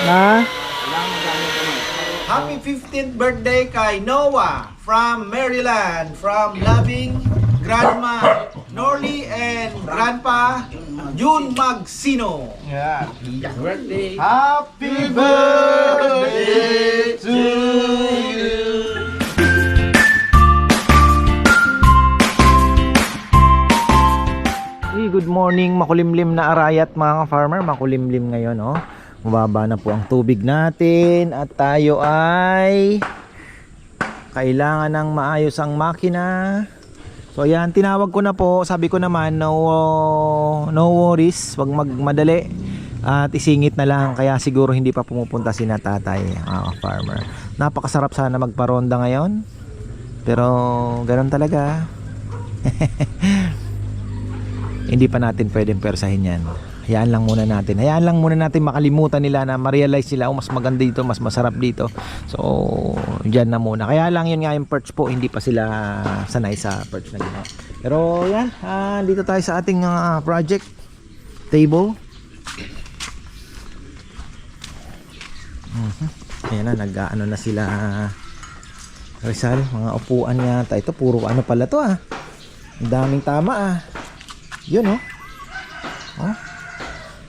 Na? Happy 15th birthday kay Noah from Maryland, from loving Grandma Norly and Grandpa Jun Magsino. Yeah. Birthday. Happy birthday to you. Good morning, makulimlim na arayat mga farmer, makulimlim ngayon, oh. Mababa na po ang tubig natin at tayo ay kailangan ng maayos ang makina. So ayan, tinawag ko na po, sabi ko naman no worries, wag magmadali at isingit na lang, kaya siguro hindi pa pumupunta si tatay, farmer. Napakasarap sana magparonda ngayon, pero ganoon talaga. Hindi pa natin pwedeng persahin yan. Hayaan lang muna natin makalimutan nila na ma-realize nila, oh, mas maganda dito, mas masarap dito. So dyan na muna. Kaya lang yun nga, yung perch po, hindi pa sila sanay sa perch na ginawa. Pero yan, dito tayo sa ating project table. Ayan na, nag-ano na sila Rizal, mga upuan yata. Ito puro ano pala to, ang daming tama yun, oh.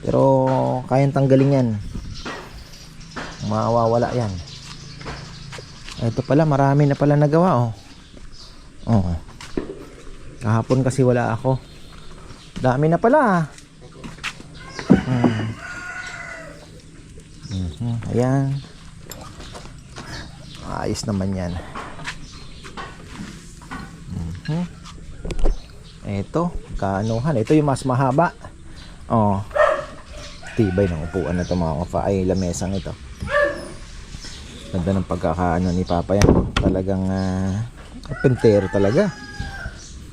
Pero kayang tanggalin yan, mawawala yan. Ito pala, marami na pala nagawa, oh. Kahapon kasi wala ako, dami na pala. Ayan, ayos naman yan. Ito, kaanuhan. Ito yung mas mahaba. Tibay ng upuan na ito mga kafa. Ay, lamesang ito. Ganda ng pagkakaano ni Papa yan. Talagang pentero talaga.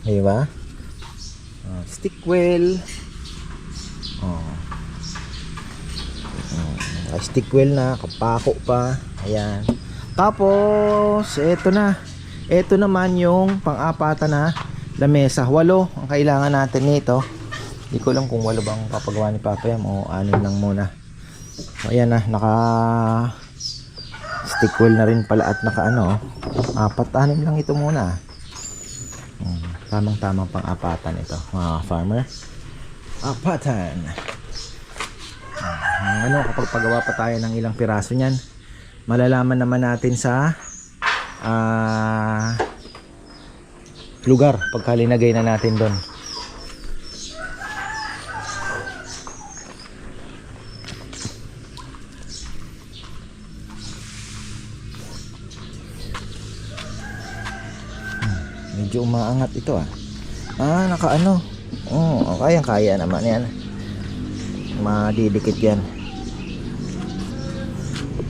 Diba? Stick well. Stick well na. Kapako pa. Ayan. Tapos, ito na. Ito naman yung pang-apata na lamesa. 8 ang kailangan natin nito. Hindi ko lang kung 8 bang papagawa ni Papa yan o 6 lang muna. So ayan na, naka stick wheel na rin pala at naka 4-6 lang ito muna. Tamang-tamang pang-apatan ito mga farmer. Apatan. Kapag pagawa pa tayo ng ilang piraso niyan, malalaman naman natin sa lugar pagka linagay na natin doon. Medyo umaangat ito nakaano. Kayang-kaya naman yan. Madidikit yan.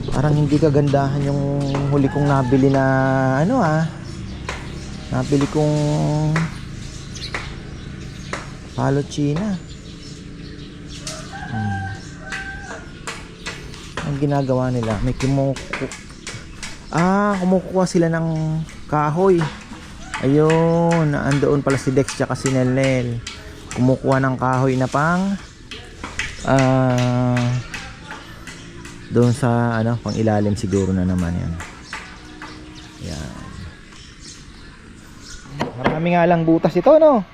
Parang hindi kagandahan yung huli kong nabili na nabili kong palochina. Ang ginagawa nila, may kumukuha sila ng kahoy. Ayun, andoon pala si Dex tsaka si Nelnel. Kumukuha ng kahoy na pang doon sa pang ilalim siguro na naman yan. Yan. Marami nga lang butas ito, no?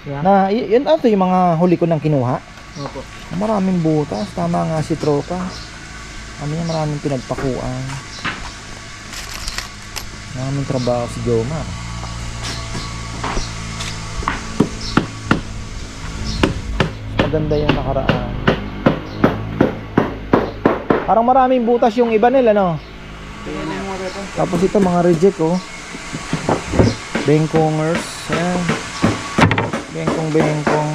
Yeah. Na, yun ito yung mga huli ko nang kinuha. Opo. Maraming butas. Tama nga si Tropa. Maraming pinagpakuan. Maraming trabaho si Jomar. Maganda yung nakaraan. Parang maraming butas yung iba nila, no? Tapos ito mga reject, bengkongers. Ayan. Bengkong. Ayan, bengkong.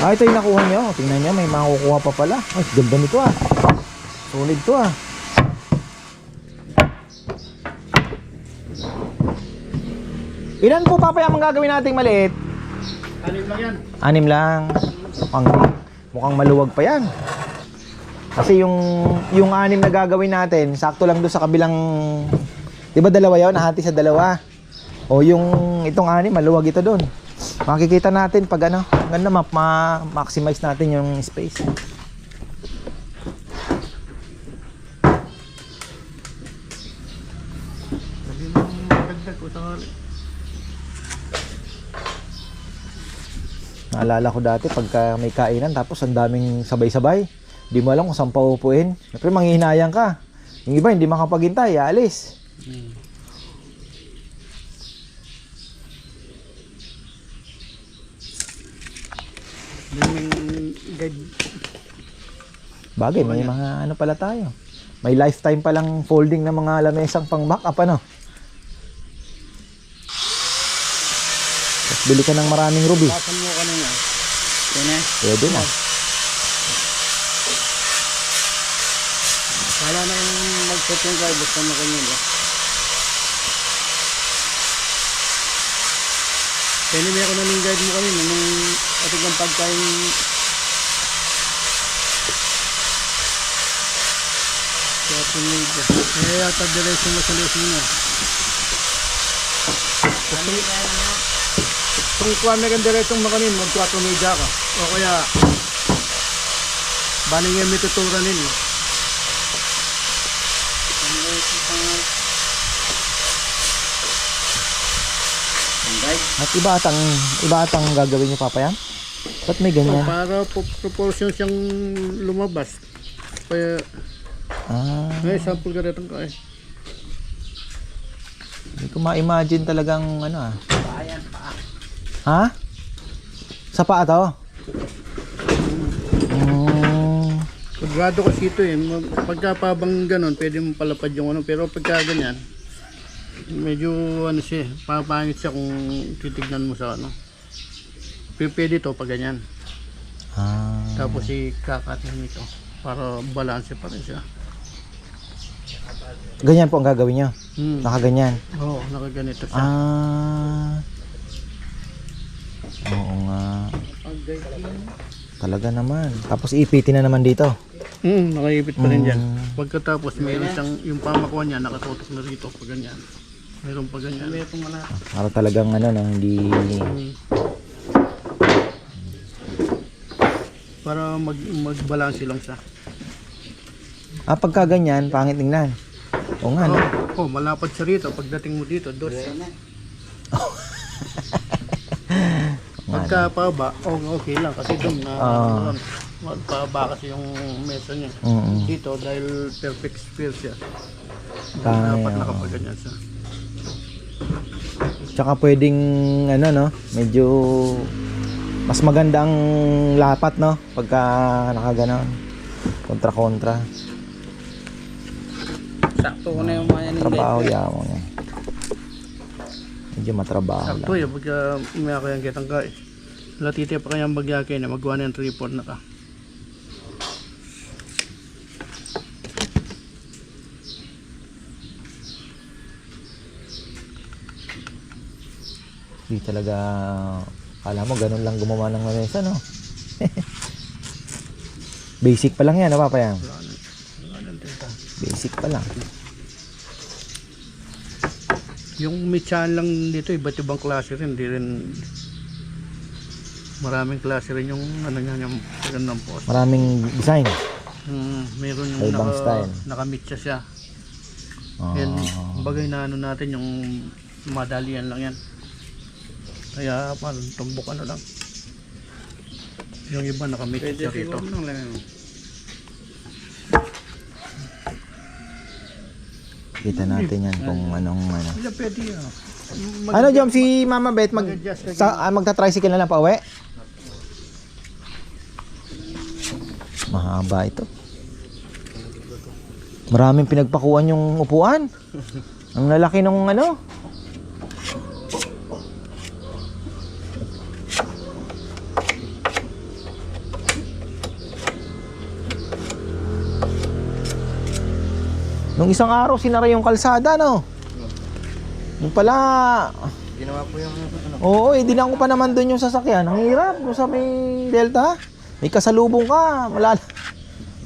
Ito yung nakuha nyo. Tingnan nyo, may makukuha pa pala. Ay, ganda nito Solid to Ilan po Papa yung gagawin nating maliit? 6 lang yan. 6 lang. Mukhang maluwag pa yan. Kasi yung 6 na gagawin natin, sakto lang doon sa kabilang, 'di ba 2 'yon, nahati sa 2. O yung itong 6, maluwag ito doon. Makikita natin pag ano, ganda ma-maximize natin yung space. Sabi mo magdagdag ko sakali. Naalala ko dati pagka may kainan tapos ang daming sabay-sabay. Hindi mo alam kung saan paupuin. Siyempre manghihinayang ka. Yung iba hindi makapaghintay, aalis. Daming guide. Bagay, may mga ano pala tayo. May lifetime palang folding ng mga lamesang pang mock up ano. Tapos bili ka ng maraming ruby. Pasan mo kanina. Yan eh. Pwede na. Wala na yung mag-set yung guide. Basta mo kanina. Pinili ako na ng guide mo kanina. Nung ating ang pagkain. Kaya pinili ko. Kaya yata diretso mo sa lesin mo. Kung kuha na kang diretsong makanin, mag-4 media ka. O kaya, baling yung may tuturan nila. At iba atang gagawin niyo papa yan? Ba't may ganyan? Para proportion siyang lumabas. Kaya, may sample ka rin ka eh. Hindi ko ma-imagine talagang ano ah. Ha? Sa paa to? Kudrado kasi ito eh. Pagka pabang ganon, pwede mo palapad yung ano. Pero pagka ganyan, medyo ano siya, papangit siya kung titignan mo sa ano. Pwede ito pag ganyan. Tapos ikakatin nito para balance pa rin siya. Ganyan po ang gagawin niyo? Nakaganyan? Oo, nakaganito siya. Oo nga. Talaga naman. Tapos ipitin na naman dito. Nakaipit pa rin dyan. Pagkatapos mayroon siyang, yung pamakuha niya nakatutok na rito pag ganyan. Mayroon pa ganyan. Para talagang ano, no, hindi... Para mag-balance lang siya. Pagka ganyan, pangit tingnan. Oo nga, no? Oh, malapad siya rito. Pagdating mo dito, dos. Pagka paba, okay lang. Kasi doon na paba kasi yung mesa niya. Dito, dahil perfect sphere siya. Dapat nakapaganyan siya. Tsaka pwedeng, ano, no? Medyo... Mas maganda ang lapat, no? Pagka nakaganon. Kontra-kontra. Sakto ko na yung mga yan. Trabaho yawon eh. Medyo matrabaho Sakto lang. yun, pagka may kayang kitang ka eh. Latiti pa kayang bagyake na magawa na yung 3-4 na ka. Di talaga, alam mo, ganun lang gumawa ng mesa, no? Basic pa lang yan, ano pa yan? Basic pa lang. Yung mechan lang dito, iba't ibang klase rin, di rin maraming klase rin yung ano niya, yung ganun po. Maraming design. Mayroon yung ibang style. nakamitsa siya. Yan, bagay na ano natin yung madalian lang yan. Kaya parang tumbok ano lang. Yung iba nakamitsa siya rito. Kita natin yan kung anong ano. Hindi pwede yan. Ano Jom, si Mama Beth magta-tricycle na lang pa uwi? Mahaba ito. Maraming pinagpakuan yung upuan. Ang lalaki nung ano. Nung isang araw sinara yung kalsada, no? Yung pala, Ginawa po yung ano. oo, dinang ko pa naman doon yung sasakyan. Ang hirap, kung sa may Delta, may kasalubong ka,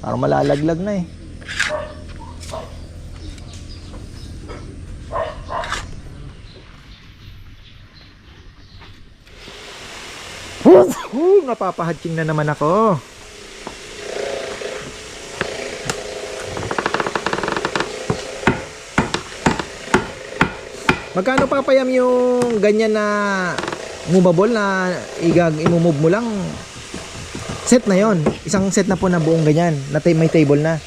parang malalaglag na eh. Napapahatching na naman ako. Magkano papayam yung ganyan na movable na imumove mo lang? Set na yon. Isang set na po na buong ganyan. Na may table na.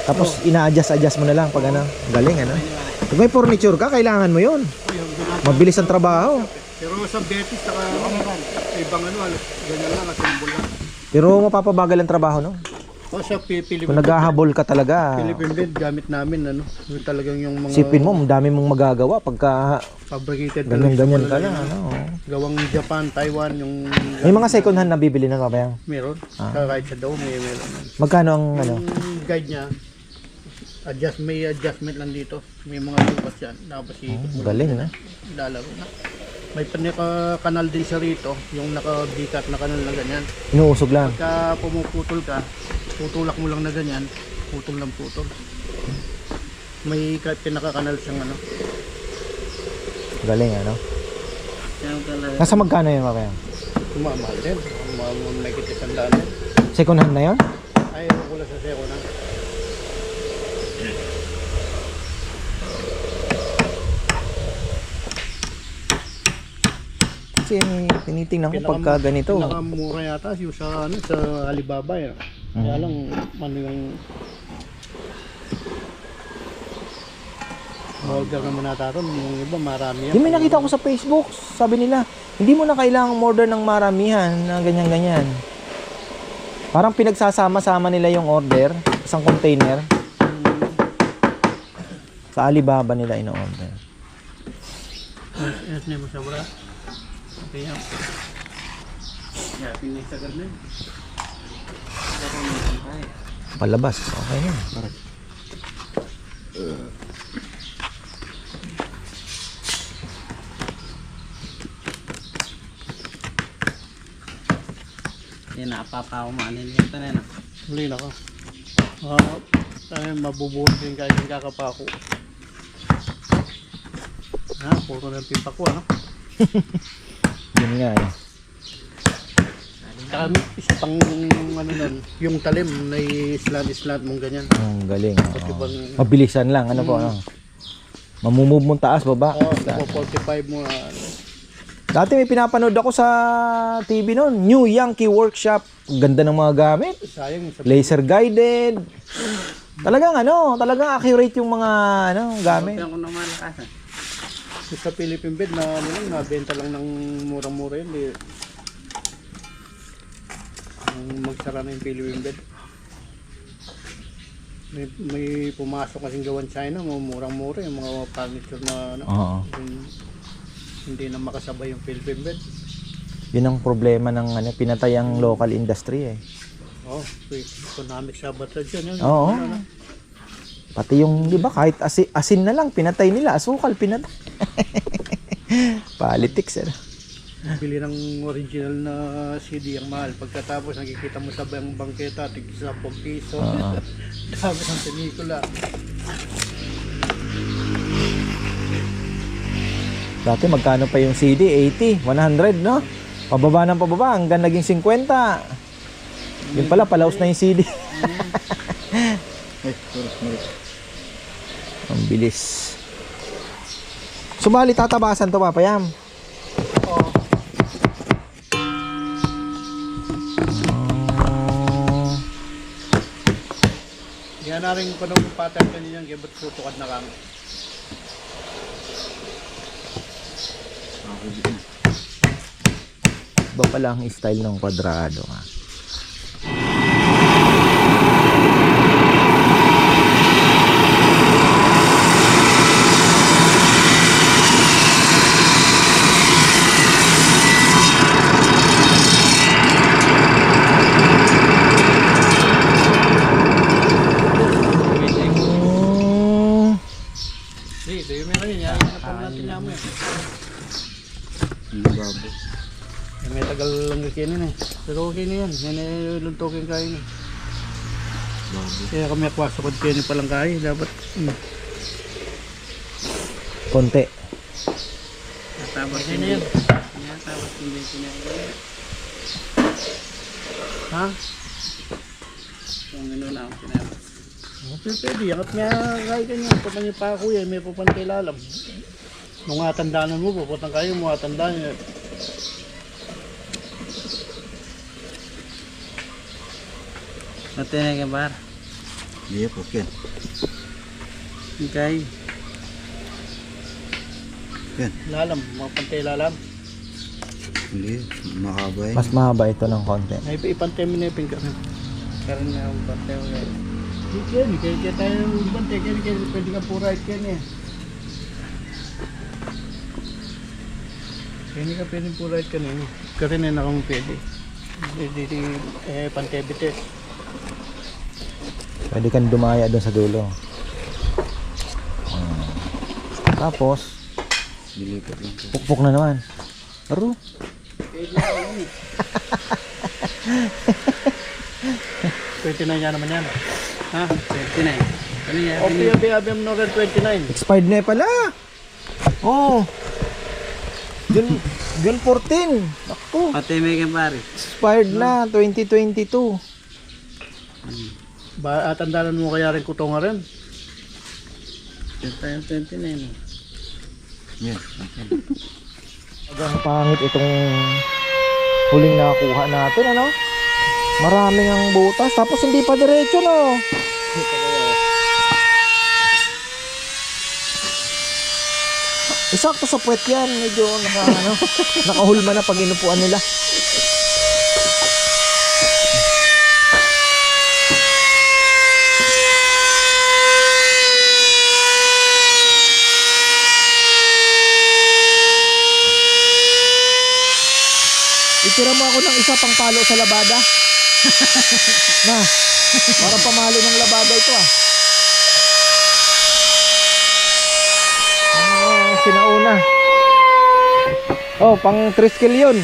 Tapos ina-adjust mo na lang pag ano. Galing ano. Pag may furniture ka, kailangan mo yon. Mabilis ang trabaho. Pero sa Betis, saka ibang ano, ganyan lang, assemble lang. Pero mapapabagal ang trabaho, no? O sa Philippine Kung naghahabol ka talaga, Philippine bed, gamit namin, ano, yung talagang yung mga sipin mo, ang dami mong magagawa pagka fabricated. ganyan-ganyan ka lang, ano. Gawang Japan, Taiwan, yung May mga second hand na bibili na kabayang. meron. Kahit sa daw, meron. Magkano ang ano? Yung guide niya, may adjustment lang dito. May mga bukas yan. Tapos ikot mo Galing, no? lalaro na. May kanal din siya rito, yung nakabikat na kanal na ganyan. Inuusog lang. Pagka pumuputol ka, tutulak mo lang na ganyan, putol ng putol. May pinakakanal siyang ano. Galing, ano? Nasa magkano yun kabayang? Tumamahal din. May kitisang daan din. Second hand na yun? Ay, wala sa seko na. Kasi tinitingnan ko pagka ganito. Pinakamura yata yung sa Alibaba eh. Kaya lang ano yung order naman natin, yung iba marami yan. Yung may nakita ko sa Facebook, sabi nila, hindi mo na kailangang order ng maramihan na ganyan-ganyan. Parang pinagsasama-sama nila yung order, isang container. Sa Alibaba nila ino-order. Yes, mo sa bra. Okay yan. Yeah, pinis sa garden. Palabas, okay na. Yan na, papaw mo. Ano yung ito na yun? Huli na ko. Mabubuhon din kayo yung kakapako. Puro ng pipa ko, ano? Yun nga eh. Saka isa pang ano nun, yung talim na slant mong ganyan. Ang galing. Pati Oo. bang, Mabilisan lang, ano po, ano? Mamumove mong taas, baba. 45 mo na. Dati may pinapanood ako sa TV noon, New Yankee Workshop. Ang ganda ng mga gamit. Sayang sa Laser guided. Talagang ano, talagang accurate yung mga ano, gamit. Kaya ko na malakas. sa Philippine bed na ano lang, nabenta lang ng murang-mura yun. Magsara na yung Philippine bed. May pumasok kasing gawan China, murang-mura yung mga furniture na ano, Oo. hindi na makasabay yung Philippine bed. Yun ang problema ng ano, pinatay ang local industry eh. Oh, economic sabotage yan. Oo. Pati yung, di ba, kahit asin na lang, pinatay nila. Asukal, pinatay. Politics, eh. Bili ng original na CD ang mahal. Pagkatapos nakikita mo sa bangketa, tig 10 piso. Dami ng pelikula. Dati magkano pa yung CD? 80, 100, no? Pababa ng pababa, hanggang naging 50. Yun pala, palaos na yung CD. Ang bilis. Sumali, tatabasan to, Papayam. Oo. Yan na rin kung anong pattern kanina yung ba't tutukad na kami. Iba pala ang style ng kwadrado, ha? Ito yung meron yun. Yan na pang natin namin. May tagal lang kakainin eh. Pero okay na yan. Yan ay luntokin kayo na. Kaya kami akwasokod kayo pa lang kayo. Dapat. Konti. Tapos Okay na yan. tapos hindi pinagawa. Ha? Kung ano na ako pinapa. Pwede, angat nga kahit ganyan. Pag may pa kuya, may pupantay lalam. Nung tandaan mo, puputang kayo, mga tandaan nyo. Natin na bar. Iya, oke. Okay. Lalam, mga pantay lalam. Hindi, mahaba eh. Mas mahaba ito ng konti. Ay, ipantay mo na yung pinggan. Karoon na akong bantay ko guys. Kaya tayo bantay, kaya pwede ka pura it yan eh. Kaya ka pwede pura it kanina. Kasi na nakang pwede. Hindi, pantay bites. Pwede kang dumaya doon sa dulo. Tapos, Dilipat lang. pukpok na naman. Aro. Pwede na ako eh. 29 yan naman yan. Ha? 29. Ano yan? O PAB mo na 29. Expired na pala. Oh. June 14. Ako. Pati may bar. Expired na 2022. Tandaan mo kaya rin kutonga rin. Ito yung 29. Yes, oke. Ang pangit itong huling nakuha natin, ano? Maraming ang butas, tapos hindi pa diretso, no? Isakto sa puwet yan, medyo nakahulma na pag inupuan nila. Itira mo ako ng isa pang palo sa labada. Na, parang pamalo ng labada ito ah. Sinauna. Oh, pang tricycle yun.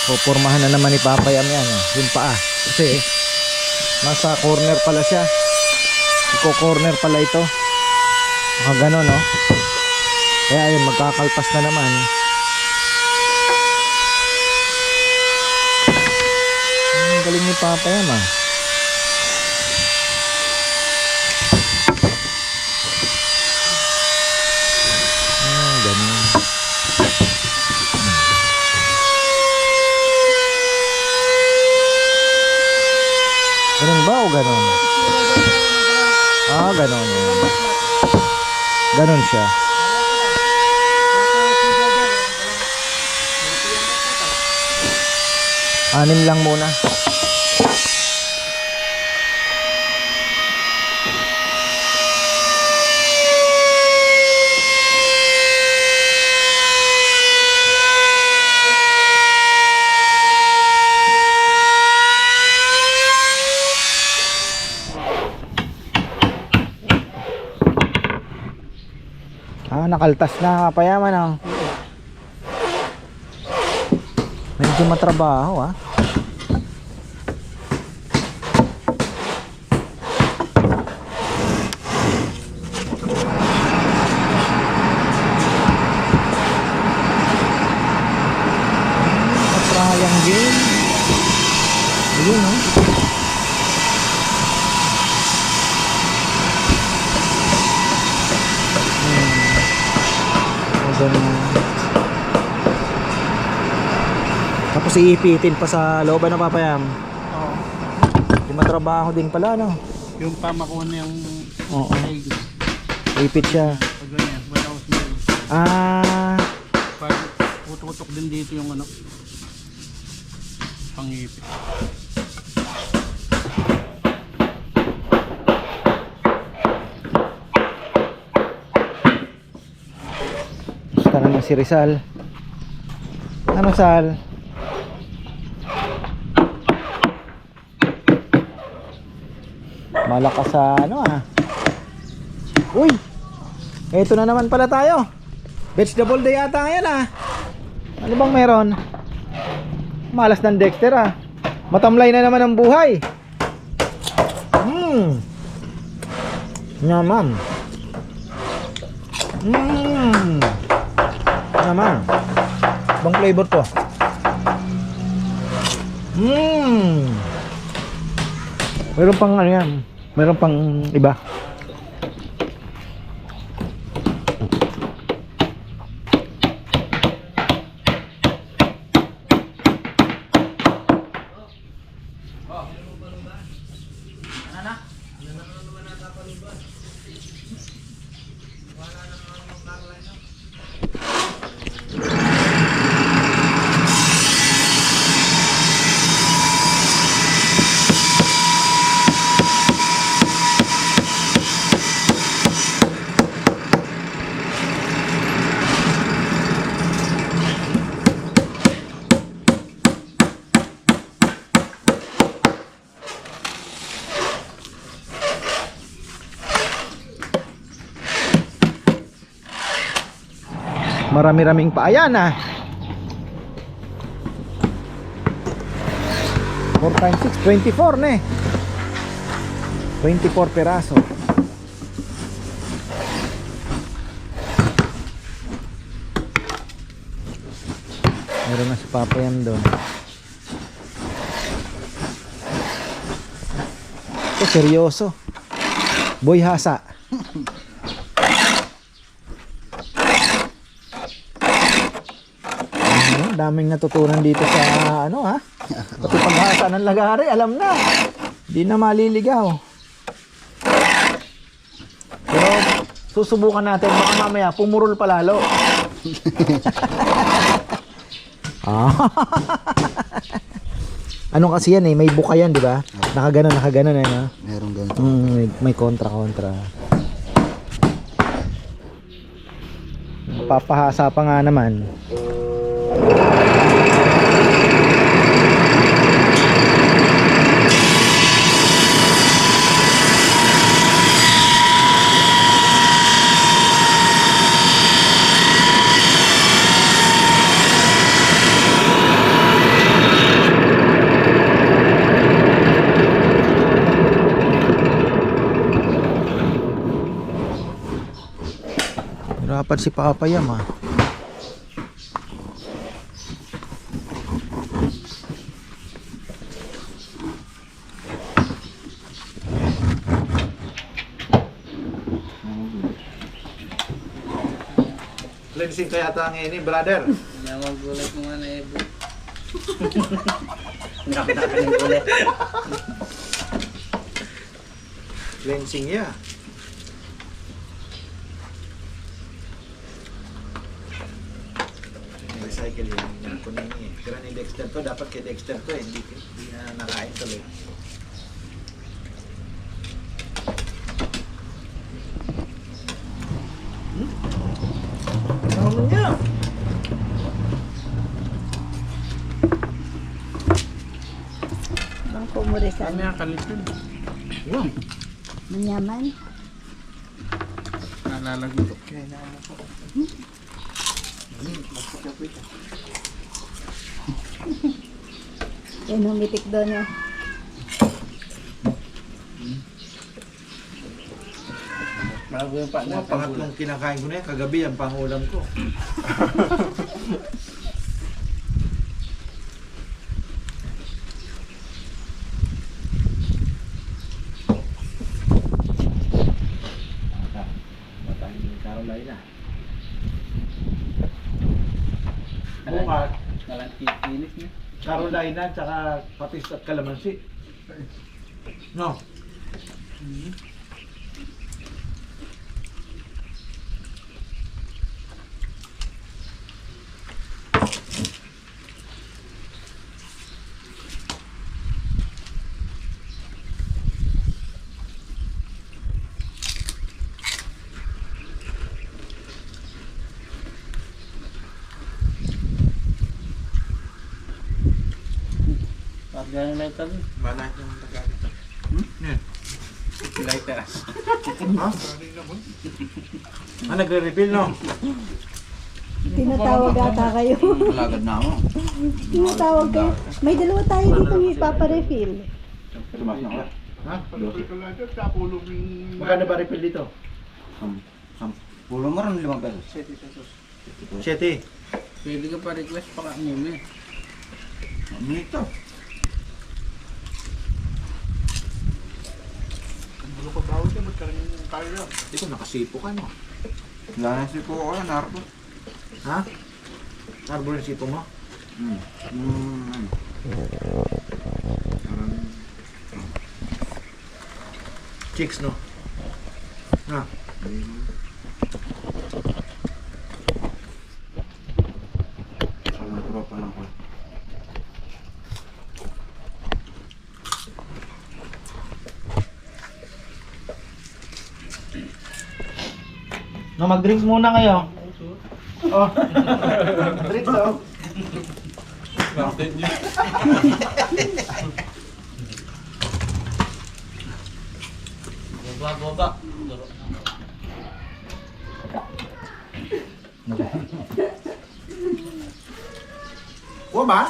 Pupormahan na naman ni Papayam yan yung paa kasi nasa corner pala siya, iko-corner pala ito, baka ganon, no? Kaya ayun, magkakalpas na naman. Ang galing ni Papayam ganon. Ganun ba o ganon? Ganon. Ganon siya. Anim lang muna. Nakaltas na Payaman medyo matrabaho triangle ayun tapos iipitin pa sa looban ng Papayam. Oo. Di matrabaho din pala, no? Yung pamakon yung Oo. Ipit siya. pag ganyan, matapos mo yun. Pag utok-utok din dito yung pangipit. Gusto naman si Rizal. Ano, Sal? Malakas sa ano ah. Uy! Eto na naman pala tayo. Vegetable day ata ngayon ah. Ano bang meron? Malas ng Dexter ah. Matamlay na naman ang buhay. Naman. Naman. Bang flavor to? Meron pang ano yan. Meron pang iba. Marami-raming pa. Ayan ah. 4 times 6, 24 na eh. 24 peraso. Meron na si Papa yan doon. Ito seryoso. Boy hasa. Daming natutunan dito sa ano ha. Pati paghasa ng lagari, alam na. Hindi na maliligaw. Pero susubukan natin, baka mamaya pumurol pa lalo. Ano kasi yan eh, may buka yan, di ba? Nakaganon eh, no? Meron ganito. May kontra. Papahasa pa nga naman. Hirapan si Papa Yam ah. Cleansing kaya ata ang ini, brother. Hindi ako gulat mo nga na Ebo. Nakita ng gulat. Cleansing ya. Recycle yung kunin niya. Pero ni Dexter to, dapat kay Dexter to, hindi na nakain tuloy. Ano niya? Bang kumurisan. Ano yung kalitin? Manyaman. Nalalagot. Yan humitik doon yun. Bago yung pa na Pangatlong kinakain ko na yan, kagabi ang pangulam ko. Carolina. Bukas, Nalang kikinis niya. Carolina tsaka patis at kalamansi. No. Pag gano'n na ito. Mana yung tagamit. Yan. Lighter. Ha? Nagre-refill, no? Tinatawag ata kayo. Malagad na ako. Tinatawag kayo. May dalawa tayo dito ipaparefill. Tumas na ako. Ha? Sa pulong yung... Magkano ba refill dito? Pulo mo rin 5 pesos. 7 pesos. 7. Pwede ka pa request pa muna eh. Minito. Ano pa bawal ka? Ba't ka rin tayo? Dito, nakasipo ka, no? Wala na si po ako yan, Nardo. Ha? Arbor yung sipo mo? Ano? Parang... Chicks, no? Ha? Parang tropa lang ko. No, mag-drinks muna kayo. Oh. Drinks, oh. Baba. Kuha ba?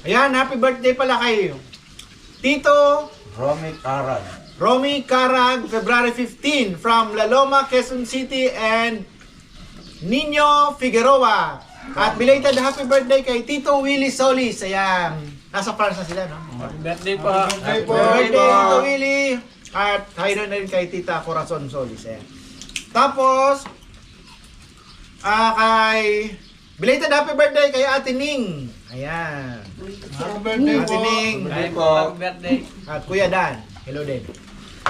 Ayan, happy birthday pala kayo. Tito Romy Carag. Romy Carag, February 15, from La Loma, Quezon City, and Nino Figueroa. At belated happy birthday kay Tito Willie Solis. Ayan, nasa France na sila, no? Happy birthday pa. Happy birthday, Tito Willie. At hi na rin kay Tita Corazon Solis. Ayan. Tapos, kay belated happy birthday kay Ate Ning. Ayan. Happy birthday Ate po! Ning. Happy birthday. At Kuya Dan. Hello din.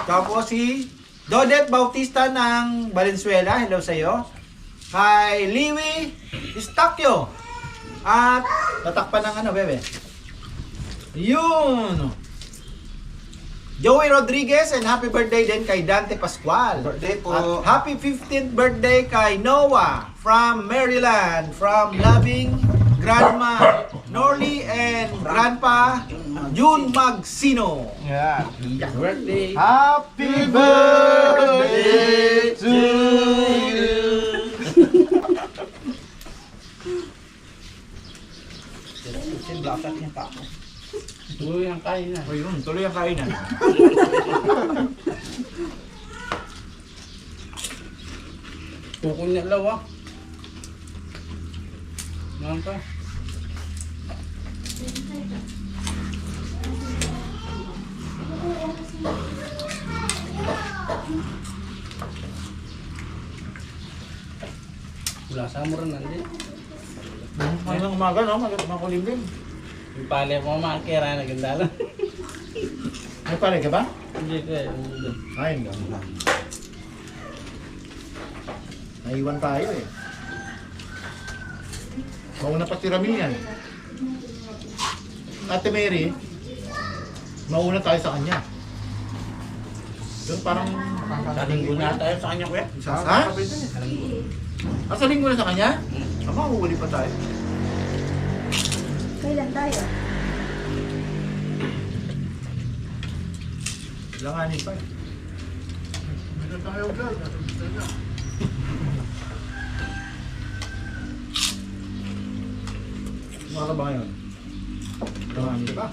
Tapos si Dodet Bautista ng Valenzuela. Hello sa iyo. Kay Liwi Istacchio. At tatakpan ng ano, bebe. Yun. Joey Rodriguez, and happy birthday din kay Dante Pascual. Birthday po. At happy 15th birthday kay Noah from Maryland, from loving Grandma Norly and Grandpa June Magsino. Yeah. Birthday. Happy birthday to you. Tuloy ang kain na. O yun, tuloy ang kainan. Tukol niya law ah. Naman pa. Wala sa mo rin nandun. Ngayong umaga, no? Makulimlim. Yung pala ko makakira na ganda lang. May pare ka ba? Hindi ko eh. Ay, hindi. Naiwan tayo eh. Mauna pa si Ramil yan. Ate Mary, mauna tayo sa kanya. Doon parang... Sa linggo na tayo sa kanya kuya. Ha? Sa linggo na sa kanya? Aba, uhuli pa tayo. Kailan tayo? Langanin pa eh. Ano tayo vlog? Mga ka ba ngayon? Langanin ka ba?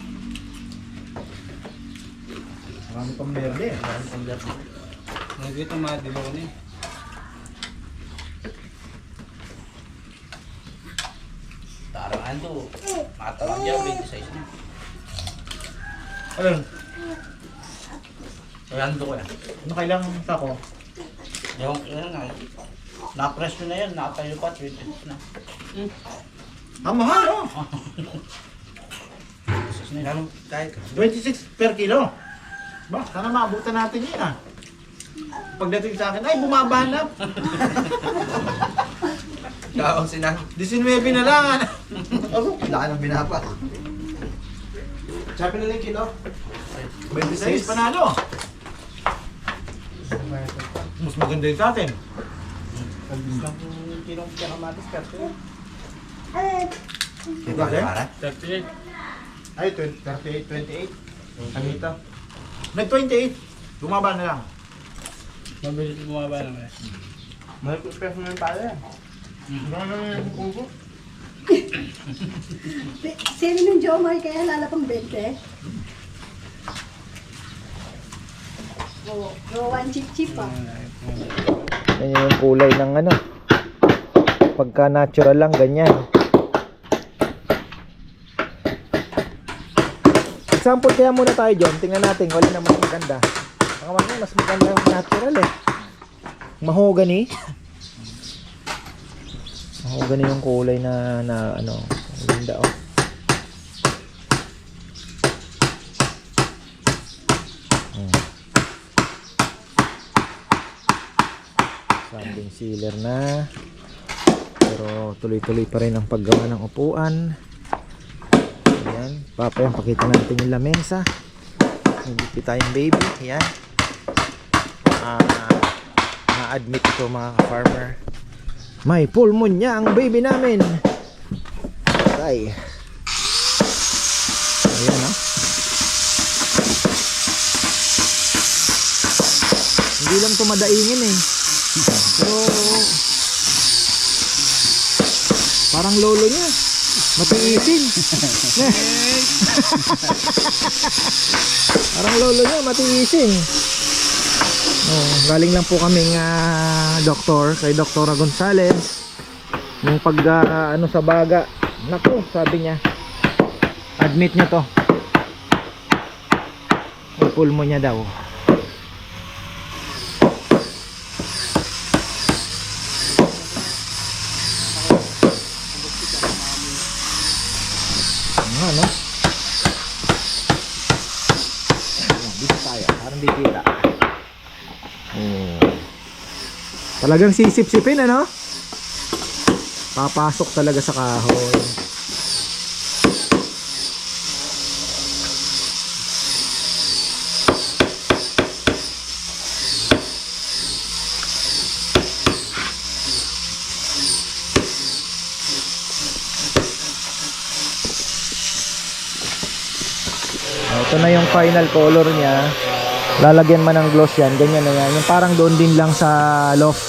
Marami pang berde eh. Nagkita mga dilaw na eh. Taraan to. Matawag dyan, 26 na. Ano? Ayan to kuya. Ano kailangan sa ako? Yung nga. Na-press ko na yan, nakatayo pa, 26 na. Ang mahal oh! 26 na yan. Kahit 26 per kilo. Ba, sana maabutan natin yun ah. Pagdating sa akin, ay bumaba na. Kaong sinang. 19 na lang. Laki ng binapa. Sabi na lang kilo. 26 panalo. Mas maganda yun sa atin. Kilong kamatis kasi. Diba, para? 38. Ay, 38, 28. Kanito. Nag-28. Bumaba na lang. Mabilis bumaba naman. May pipes mo yung pala. Sino ng Jomar kaya lalapang 20? Oo, one chip-chip ah. Yan yung kulay ng ano. Pagka natural lang, ganyan. Example kaya muna tayo, John. Tingnan natin, wala naman maganda. Baka mamaya mas maganda yung natural eh. Mahogany. Mahogany yung kulay na ano. Ganda oh. Sanding sealer na. Pero tuloy-tuloy pa rin ang paggawa ng upuan. Ayan. Papayang pakita natin yung lamesa. Hindi tayong baby. Ayan. Na-admit ito mga ka-farmer. May pulmonya ang baby namin. Okay. Ayan oh. Hindi lang ito madaingin eh. Pero parang lolo niya matiisin. Parang lolo niya matiisin. Oh, galing lang po kaming doktor kay Dr. Gonzales. Yung pag ano sa baga. Naku, sabi niya admit niya to. May pulmonya daw. Ano? Dito tayo, parang di kita. Talagang sisip-sipin ano? Papasok talaga sa kahoy. Ito na yung final color niya. Lalagyan man ng gloss yan. Ganyan na yan. Yung parang doon din lang sa loft.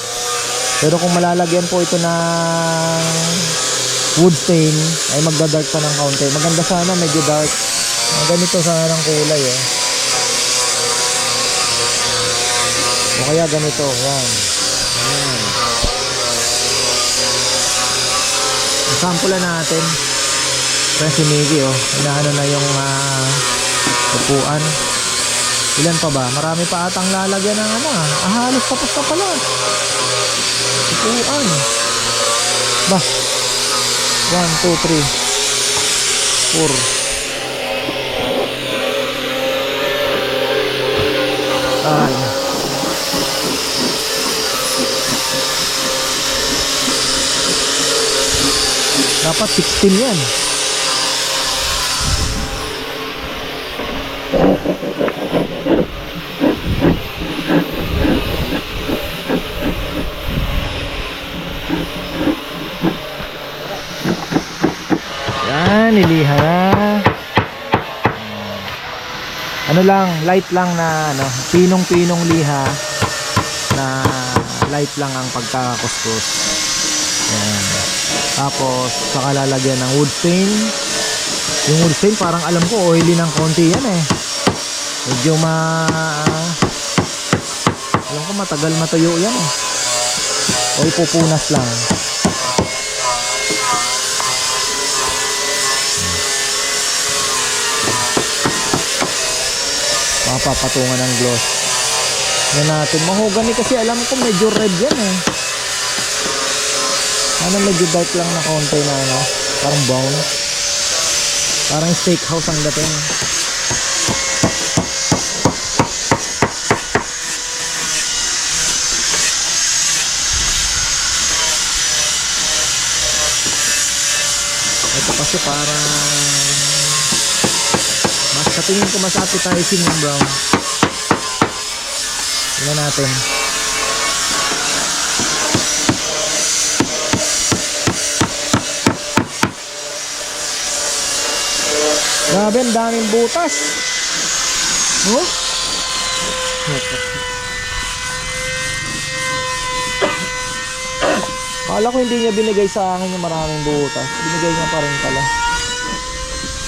Pero kung malalagyan po ito ng wood stain, ay magda-dark pa ng kaunti. Maganda sana medyo dark. Ganito sana ng kulay eh. O kaya ganito. Yan. Yan. Sample natin. Kaya si Miggy oh. Inaano na yung upuan. Ilan pa ba? Marami pa atang lalagyan ng ano halos tapos na pala. Upuan. Ba? 1, 2, 3 4 ay. Dapat 16 yan. Yan, niliha na. Ano lang, light lang na ano, pinong-pinong liha na light lang ang pagkakakuskus. Yan. Tapos saka lalagyan ng wood stain. Yung wood stain parang alam ko oily ng konti yan eh. Medyo alam ko matagal matuyo yan eh. O ipupunas lang. Papatungan ng gloss. Yan natin. Mahogany kasi alam ko medyo red yan eh. Ano medyo dark lang na konti na ano. Parang brown. Parang steakhouse ang dating. Ito kasi parang sa tingin ko mas appetizing yung brown. Tingnan natin. Grabe, ang daming butas. Oh? Kala ko hindi niya binigay sa akin yung maraming butas. Binigay niya pa rin pala.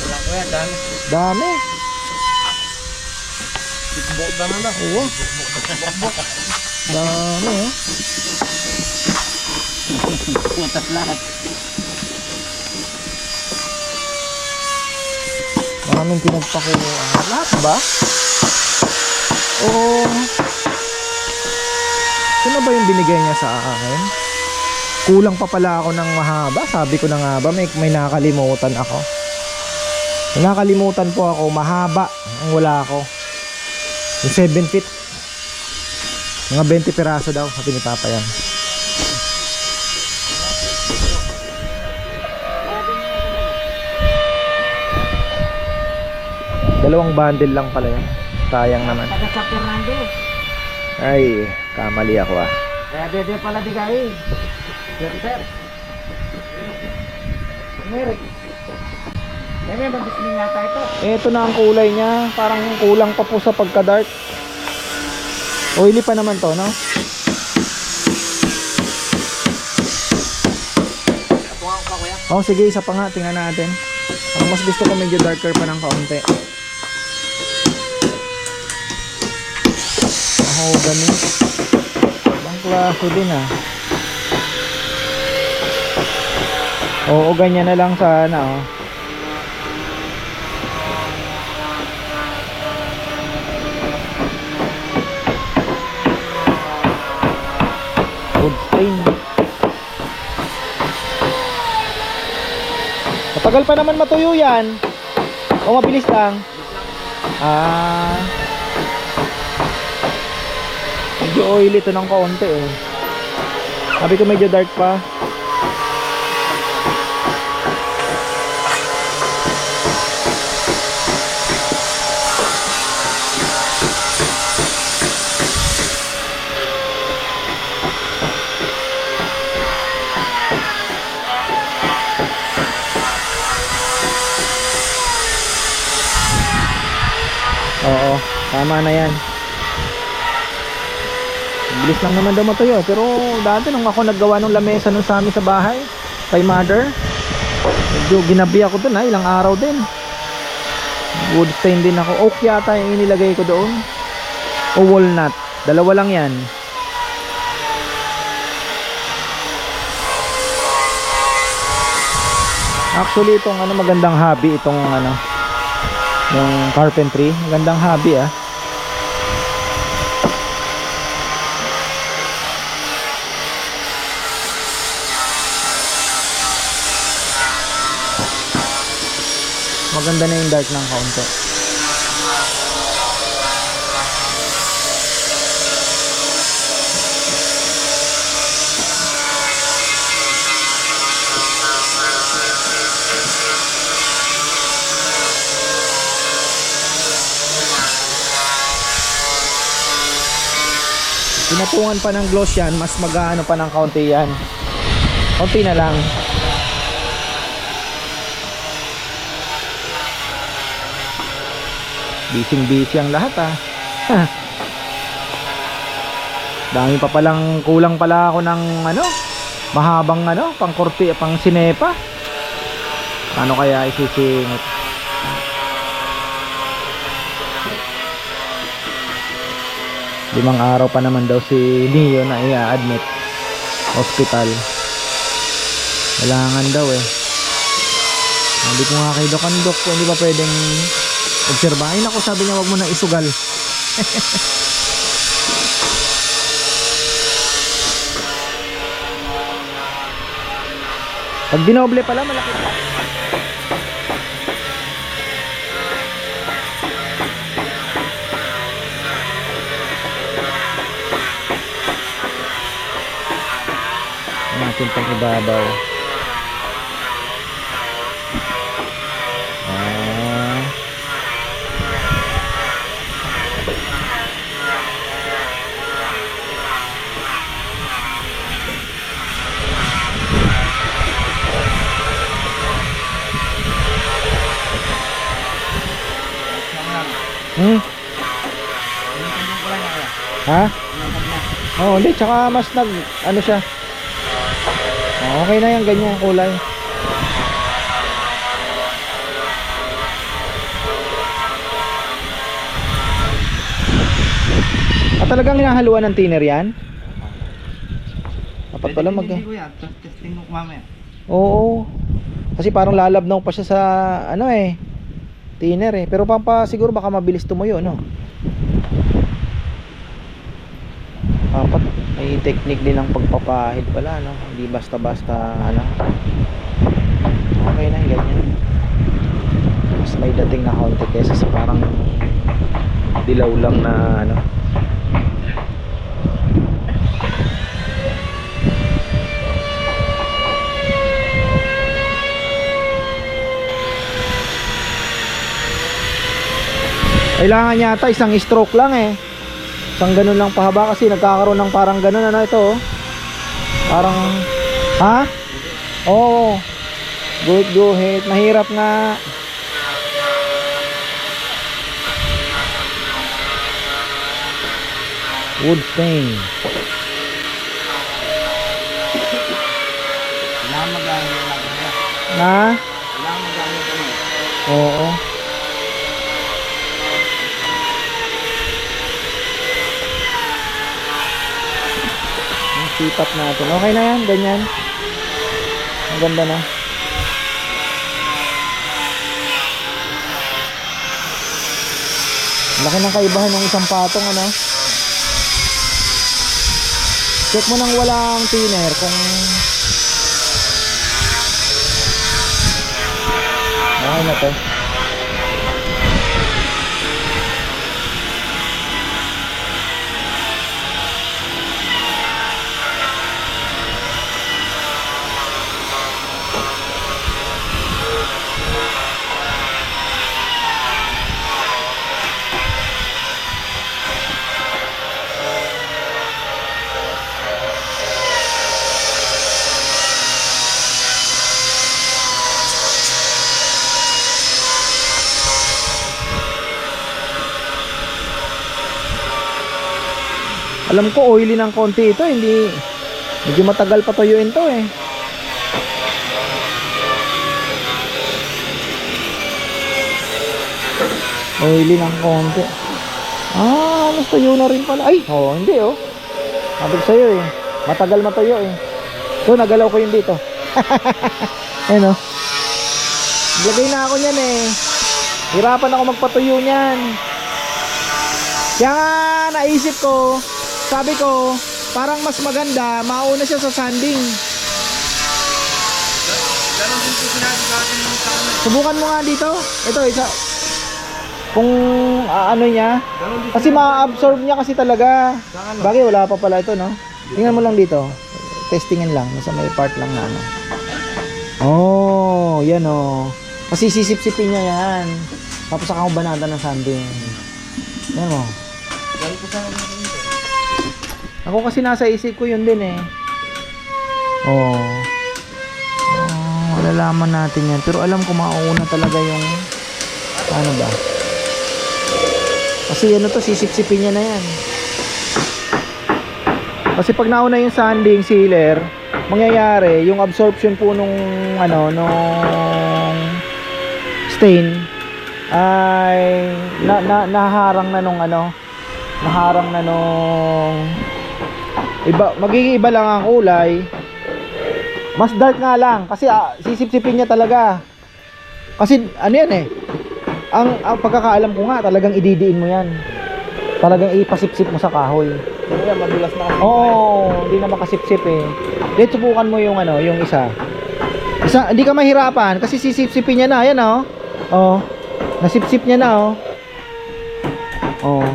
Wala ko yan, dami. Dami. Bukbok ba na? Oo. Dami eh. Putas lahat. Maraming pinagpakuha. Lahat ba? Oo. Sino ba yung binigay niya sa akin? Kulang pa pala ako ng mahaba. Sabi ko na nga ba, may nakalimutan ako. May nakalimutan po ako. Mahaba ang wala ako. Yung 7 feet. Mga 20 piraso daw. Sabi ni Papa yan. Dalawang bundle lang pala yan. Sayang naman. Taga sa Fernando. Ay, kamali ako ah. Kaya dede pala di kayo. Sir. Meron. May mabisling nga tayo ito. Ito na ang kulay niya. Parang kulang pa po sa pagka-dark. Oily pa naman to, no? Oh, sige, isa pa nga. Tingnan natin. Ang mas gusto ko medyo darker pa ng kaunti. Oh, ganun. Ibang klase din ah. Oo, ganyan na lang sana oh. Wood stain. Matagal pa naman matuyo yan. O mabilis lang. Medyo oily ito ng kaunti eh. Sabi ko medyo dark pa. Oo, tama na yan. Bilis lang naman daw matuyo. Pero dati nung ako naggawa ng lamesa nun sa amin sa bahay kay mother, medyo ginabi ako dun ha. Ilang araw din. Wood stain din ako. Oak yata yung inilagay ko doon. O walnut. Dalawa lang yan. Actually itong ano, magandang hobby itong ano, yung carpentry. Magandang hobby ah. Maganda na yung dark ng kaunti. Pinatungan pa ng gloss yan, mas mag-ano pa ng kaunti yan. Kaunti na lang. Busy ang lahat ah. Dami pa palang, kulang pala ako ng ano, mahabang ano, pang kurti, pang sinepa. Ano kaya isisingit? Limang araw pa naman daw si Neo na i-admit hospital. Kailangan daw eh. Sabi ko nga kay Dokandok, hindi ba pwedeng obserbahin ako, sabi niya wag mo na isugal. Pag dinoble pala malaki pa. Natin pang ibabaw. Ha? Oo, hindi. Tsaka mas ano siya. Okay na yan, ganyan kulay. Talagang hinahaluan ng thinner yan? Dapat pala mag... Hindi ko yan. Testing mo mamaya. Oo. Kasi parang lalabnaw pa siya sa ano eh. Thinner eh. Pero siguro baka mabilis tumuyo, no? Dapat may technique din ng pagpapahid pala, no? Hindi basta-basta ano. Okay na yung ganyan. Mas may dating na konti kesa sa parang dilaw lang na ano. Kailangan yata isang stroke lang eh. Isang ganun lang pahaba kasi nagkakaroon ng parang ganun ano ito oh. Parang ha? Oo. Guhit. Mahirap nga. Wood stain. Kailangan magamit lang. Na? Kailangan magamit lang. Oo. Sipat natin. Okay na yan, ganyan. Ang ganda na. Laki ng kaibahan ng isang patong ano. Check mo nang walang thinner kung okay na to. Alam ko oily ng konti ito, hindi medyo matagal pa tuyuin to eh. Oily ng konti. Mas tuyo na rin pala. Ay, hindi oh. Sabi ko sa'yo eh, matagal matuyo eh. So nagalaw ko yun dito. Ayun oh. Lagay na ako niyan eh. Hirapan ako magpatuyo niyan. Kaya nga naisip ko, sabi ko, parang mas maganda, mauna siya sa sanding. Ganon din po sinabi sa akin yung sa ano. Subukan mo nga dito. Ito, isa. Kung ano niya. Kasi ma-absorb niya kasi talaga. Bagay, wala pa pala ito, no? Tingnan mo lang dito. Testingin lang. Nasa may part lang na ano. Oh, yan oh. Kasi sisip-sipin niya yan. Tapos saka mo banata ng sanding. Yan mo. Ganon po sa akin. Ako kasi nasa isip ko yun din eh. Malalaman natin yan. Pero alam ko mauuna talaga yung ano ba. Kasi ano to, sisip-sipin niya na yan. Kasi pag nauna yung sanding sealer, mangyayari yung absorption po nung ano, nung stain ay naharang na nung ano, naharang na nung iba, magiging iba lang ang kulay. Mas dark nga lang kasi sisip-sipin niya talaga. Kasi ano yan eh. Ang pagkakaalam ko nga talagang ididiin mo yan. Talagang ipasipsip mo sa kahoy. Kaya madulas na kasi. Hindi na makasipsip eh. Dito subukan mo yung ano, yung isa. Hindi ka mahirapan kasi sisip-sipin niya na. Ayan oh. Oh. Nasipsip niya na oh. Oh.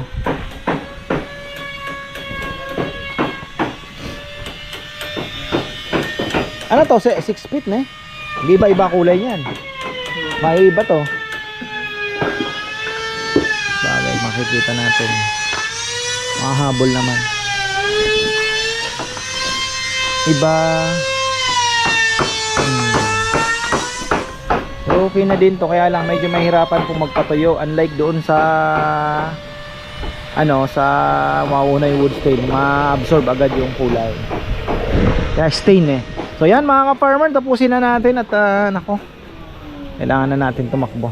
Ano to? 6 feet na eh. Hindi iba-iba kulay niyan. May iba to. Bagay, makikita natin. Mahabol naman. Iba. So, okay na din to. Kaya lang medyo mahirapan pong magpatuyo. Unlike doon sa ano, sa mauna yung wood stain, ma-absorb agad yung kulay. Kaya stain eh. So yan mga ka-farmer, tapusin na natin at nako, kailangan na natin tumakbo.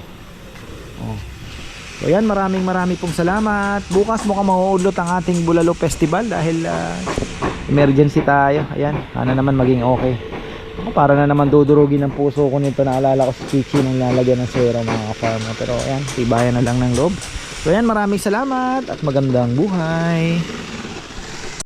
Oh. So yan, maraming pong salamat. Bukas mukhang mauudlot ang ating Bulalo Festival dahil emergency tayo. Ayan, sana naman maging okay. Para na naman dudurugin ang puso ko nito. Naalala ko si Chichi nung lalagyan ng swero mga ka-farmer. Pero ayan, tibayan na lang ng loob. So ayan, maraming salamat at magandang buhay.